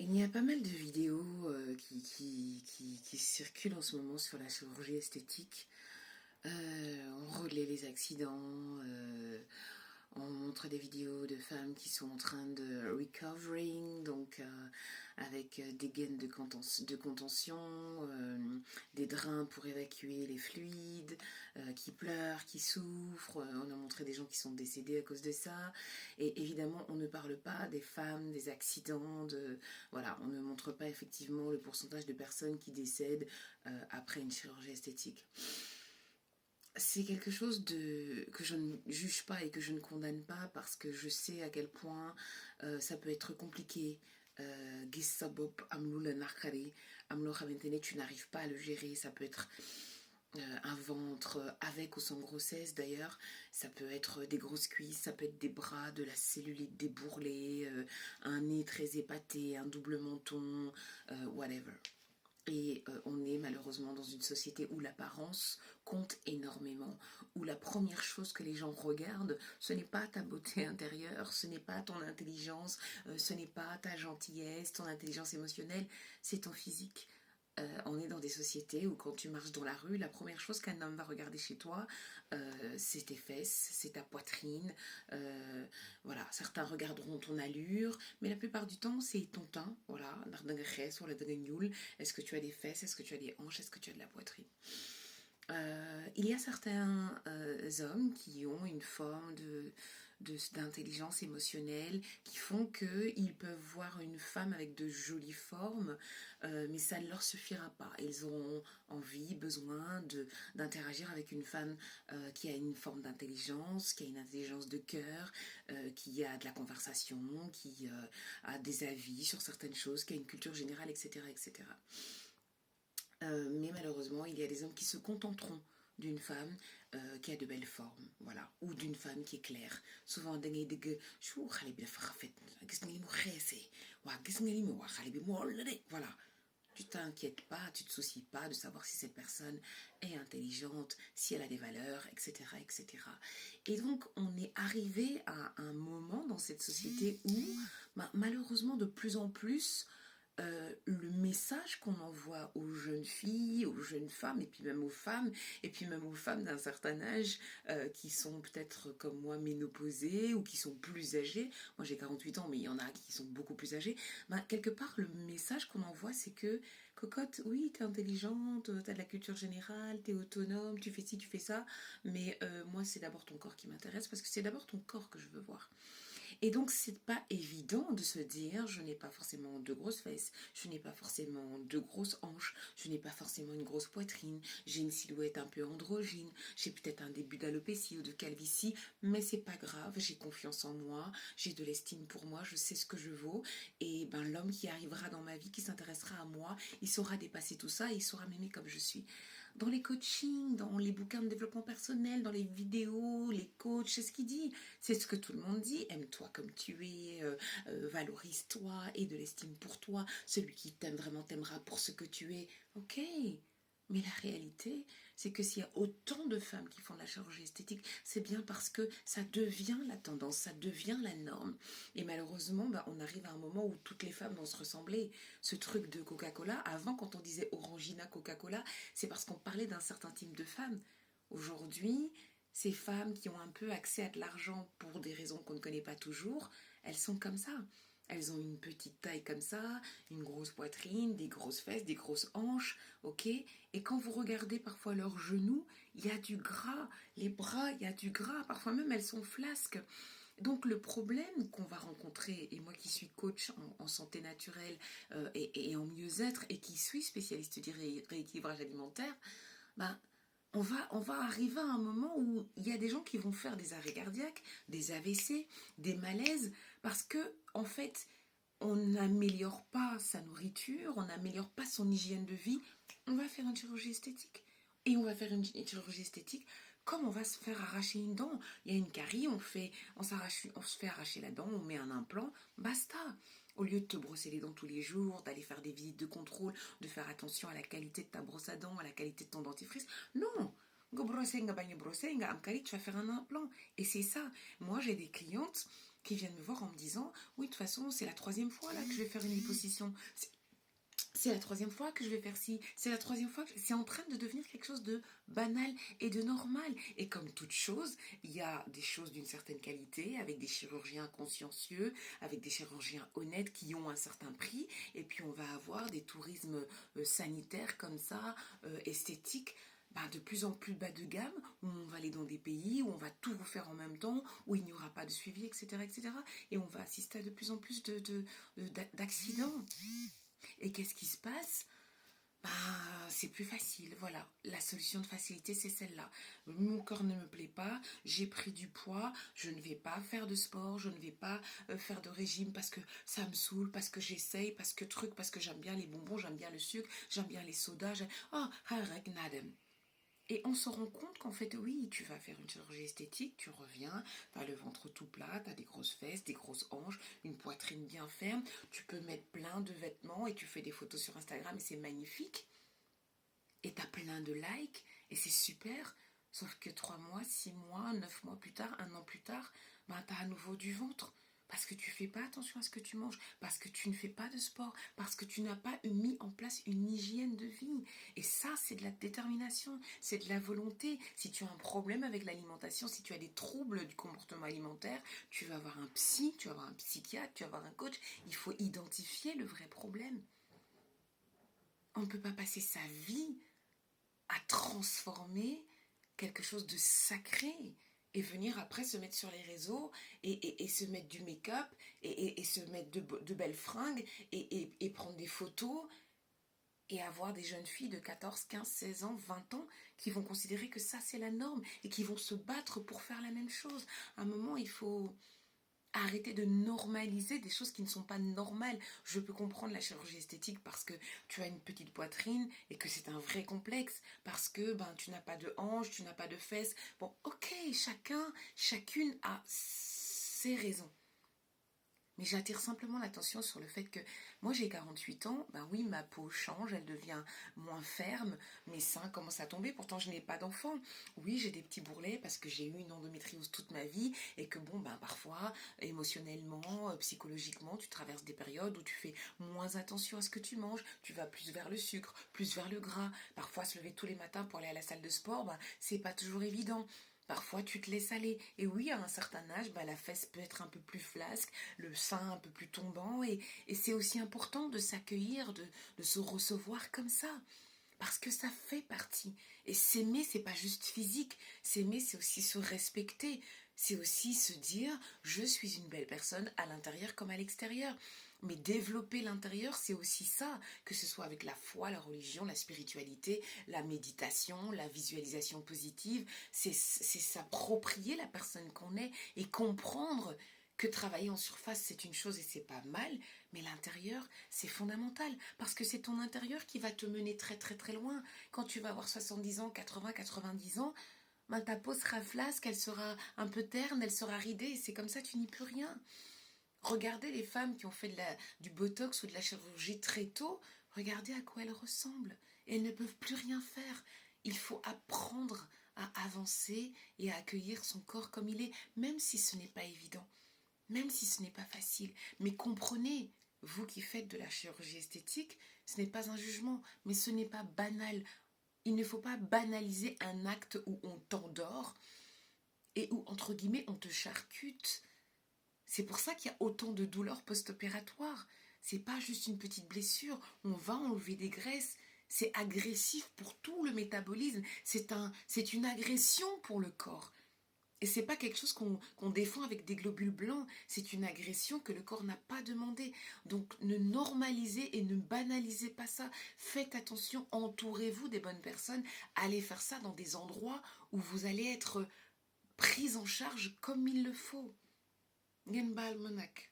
Il y a pas mal de vidéos qui circulent en ce moment sur la chirurgie esthétique. On relaie les accidents, on montre des vidéos de femmes qui sont en train de recovering, donc avec des gaines de contention, des drains pour évacuer les fluides, qui pleurent, qui souffrent. On a montré des gens qui sont décédés à cause de ça. Et évidemment, on ne parle pas des femmes, des accidents, voilà, on ne montre pas effectivement le pourcentage de personnes qui décèdent après une chirurgie esthétique. C'est quelque chose que je ne juge pas et que je ne condamne pas parce que je sais à quel point ça peut être compliqué. Tu n'arrives pas à le gérer, ça peut être un ventre avec ou sans grossesse d'ailleurs, ça peut être des grosses cuisses, ça peut être des bras, de la cellulite débourrelée, un nez très épaté, un double menton, whatever. Et on est malheureusement dans une société où l'apparence compte énormément, où la première chose que les gens regardent, ce n'est pas ta beauté intérieure, ce n'est pas ton intelligence, ce n'est pas ta gentillesse, ton intelligence émotionnelle, c'est ton physique. On est dans des sociétés où quand tu marches dans la rue, la première chose qu'un homme va regarder chez toi, c'est tes fesses, c'est ta poitrine. Voilà, certains regarderont ton allure, mais la plupart du temps, c'est ton teint. Voilà, est-ce que tu as des fesses, est-ce que tu as des hanches, est-ce que tu as de la poitrine. Il y a certains hommes qui ont une forme d'intelligence émotionnelle qui font qu'ils peuvent voir une femme avec de jolies formes, mais ça ne leur suffira pas. Ils auront envie, besoin d'interagir avec une femme qui a une forme d'intelligence, qui a une intelligence de cœur, qui a de la conversation, qui a des avis sur certaines choses, qui a une culture générale, etc. etc. Mais malheureusement, il y a des hommes qui se contenteront d'une femme qui a de belles formes, voilà, ou d'une femme qui est claire. Souvent, voilà. Tu t'inquiètes pas, tu te soucies pas de savoir si cette personne est intelligente, si elle a des valeurs, etc., etc. Et donc, on est arrivé à un moment dans cette société où, malheureusement, de plus en plus, le message qu'on envoie aux jeunes filles, aux jeunes femmes, et puis même aux femmes d'un certain âge, qui sont peut-être comme moi ménopausées, ou qui sont plus âgées, moi j'ai 48 ans, mais il y en a qui sont beaucoup plus âgées, quelque part le message qu'on envoie c'est que, cocotte, oui t'es intelligente, t'as de la culture générale, t'es autonome, tu fais ci, tu fais ça, mais moi c'est d'abord ton corps qui m'intéresse, parce que c'est d'abord ton corps que je veux voir. Et donc, c'est pas évident de se dire, je n'ai pas forcément de grosses fesses, je n'ai pas forcément de grosses hanches, je n'ai pas forcément une grosse poitrine, j'ai une silhouette un peu androgyne, j'ai peut-être un début d'alopécie ou de calvitie, mais c'est pas grave, j'ai confiance en moi, j'ai de l'estime pour moi, je sais ce que je vaux, et l'homme qui arrivera dans ma vie, qui s'intéressera à moi, il saura dépasser tout ça et il saura m'aimer comme je suis. Dans les coachings, dans les bouquins de développement personnel, dans les vidéos, les coachs, c'est ce qu'il dit. C'est ce que tout le monde dit. Aime-toi comme tu es, valorise-toi, aie de l'estime pour toi. Celui qui t'aime vraiment t'aimera pour ce que tu es. Ok. Mais la réalité, c'est que s'il y a autant de femmes qui font de la chirurgie esthétique, c'est bien parce que ça devient la tendance, ça devient la norme. Et malheureusement, on arrive à un moment où toutes les femmes vont se ressembler. Ce truc de Coca-Cola, avant quand on disait Orangina Coca-Cola, c'est parce qu'on parlait d'un certain type de femmes. Aujourd'hui, ces femmes qui ont un peu accès à de l'argent pour des raisons qu'on ne connaît pas toujours, elles sont comme ça. Elles ont une petite taille comme ça, une grosse poitrine, des grosses fesses, des grosses hanches, ok. Et quand vous regardez parfois leurs genoux, il y a du gras. Les bras, il y a du gras. Parfois même, elles sont flasques. Donc le problème qu'on va rencontrer, et moi qui suis coach en santé naturelle et en mieux-être, et qui suis spécialiste du rééquilibrage alimentaire, ben, on va arriver à un moment où il y a des gens qui vont faire des arrêts cardiaques, des AVC, des malaises, parce que, en fait, on n'améliore pas sa nourriture, on n'améliore pas son hygiène de vie, on va faire une chirurgie esthétique. Et on va faire une chirurgie esthétique comme on va se faire arracher une dent. Il y a une carie, on se fait arracher la dent, on met un implant, basta. Au lieu de te brosser les dents tous les jours, d'aller faire des visites de contrôle, de faire attention à la qualité de ta brosse à dents, à la qualité de ton dentifrice, non. Go brosser, tu vas faire un implant. Et c'est ça. Moi, j'ai des clientes qui viennent me voir en me disant, oui, de toute façon, c'est la 3e fois là que je vais faire une liposuction. C'est la 3e fois que je vais faire ci. C'est la 3e fois que... C'est en train de devenir quelque chose de banal et de normal. Et comme toute chose, il y a des choses d'une certaine qualité, avec des chirurgiens consciencieux, avec des chirurgiens honnêtes qui ont un certain prix. Et puis on va avoir des tourismes sanitaires comme ça, esthétiques, de plus en plus bas de gamme, où on va aller dans des pays où on va tout refaire en même temps, où il n'y aura pas de suivi, etc., etc. Et on va assister à de plus en plus d'accidents. Et qu'est-ce qui se passe? C'est plus facile, voilà. La solution de facilité, c'est celle-là. Mon corps ne me plaît pas, j'ai pris du poids, je ne vais pas faire de sport, je ne vais pas faire de régime parce que ça me saoule, parce que j'essaye, parce que j'aime bien les bonbons, j'aime bien le sucre, j'aime bien les sodas. Oh, Nadem. Et on se rend compte qu'en fait, oui, tu vas faire une chirurgie esthétique, tu reviens, tu as le ventre tout plat, tu as des grosses fesses, des grosses hanches, une poitrine bien ferme, tu peux mettre plein de vêtements et tu fais des photos sur Instagram et c'est magnifique. Et tu as plein de likes et c'est super. Sauf que 3 mois, 6 mois, 9 mois plus tard, 1 an plus tard, tu as à nouveau du ventre. Parce que tu ne fais pas attention à ce que tu manges, parce que tu ne fais pas de sport, parce que tu n'as pas mis en place une hygiène de vie. Et ça, c'est de la détermination, c'est de la volonté. Si tu as un problème avec l'alimentation, si tu as des troubles du comportement alimentaire, tu vas avoir un psy, tu vas avoir un psychiatre, tu vas avoir un coach. Il faut identifier le vrai problème. On ne peut pas passer sa vie à transformer quelque chose de sacré et venir après se mettre sur les réseaux et se mettre du make-up et se mettre de belles fringues et prendre des photos et avoir des jeunes filles de 14, 15, 16 ans, 20 ans qui vont considérer que ça c'est la norme et qui vont se battre pour faire la même chose. À un moment, il faut arrêter de normaliser des choses qui ne sont pas normales. Je peux comprendre la chirurgie esthétique parce que tu as une petite poitrine et que c'est un vrai complexe, parce que tu n'as pas de hanches, tu n'as pas de fesses. Bon, ok, chacune a ses raisons. Mais j'attire simplement l'attention sur le fait que moi j'ai 48 ans, oui, ma peau change, elle devient moins ferme, mes seins commencent à tomber, pourtant je n'ai pas d'enfant. Oui, j'ai des petits bourrelets parce que j'ai eu une endométriose toute ma vie et que parfois, émotionnellement, psychologiquement, tu traverses des périodes où tu fais moins attention à ce que tu manges, tu vas plus vers le sucre, plus vers le gras. Parfois se lever tous les matins pour aller à la salle de sport, c'est pas toujours évident. Parfois, tu te laisses aller. Et oui, à un certain âge, la fesse peut être un peu plus flasque, le sein un peu plus tombant. Et c'est aussi important de s'accueillir, de se recevoir comme ça. Parce que ça fait partie. Et s'aimer, c'est pas juste physique. S'aimer, c'est aussi se respecter. C'est aussi se dire, je suis une belle personne à l'intérieur comme à l'extérieur. Mais développer l'intérieur, c'est aussi ça, que ce soit avec la foi, la religion, la spiritualité, la méditation, la visualisation positive, c'est s'approprier la personne qu'on est et comprendre que travailler en surface, c'est une chose et c'est pas mal, mais l'intérieur, c'est fondamental, parce que c'est ton intérieur qui va te mener très très très loin. Quand tu vas avoir 70 ans, 80, 90 ans, ta peau sera flasque, elle sera un peu terne, elle sera ridée, et c'est comme ça, tu n'y peux rien. Regardez les femmes qui ont fait du botox ou de la chirurgie très tôt, regardez à quoi elles ressemblent. Et elles ne peuvent plus rien faire. Il faut apprendre à avancer et à accueillir son corps comme il est, même si ce n'est pas évident, même si ce n'est pas facile. Mais comprenez, vous qui faites de la chirurgie esthétique, ce n'est pas un jugement, mais ce n'est pas banal. Il ne faut pas banaliser un acte où on t'endort et où, entre guillemets, on te charcute. C'est pour ça qu'il y a autant de douleurs post-opératoires. C'est pas juste une petite blessure, on va enlever des graisses. C'est agressif pour tout le métabolisme. C'est une agression pour le corps. Et c'est pas quelque chose qu'on défend avec des globules blancs. C'est une agression que le corps n'a pas demandé. Donc ne normalisez et ne banalisez pas ça. Faites attention, entourez-vous des bonnes personnes. Allez faire ça dans des endroits où vous allez être prise en charge comme il le faut. Genbal Monak.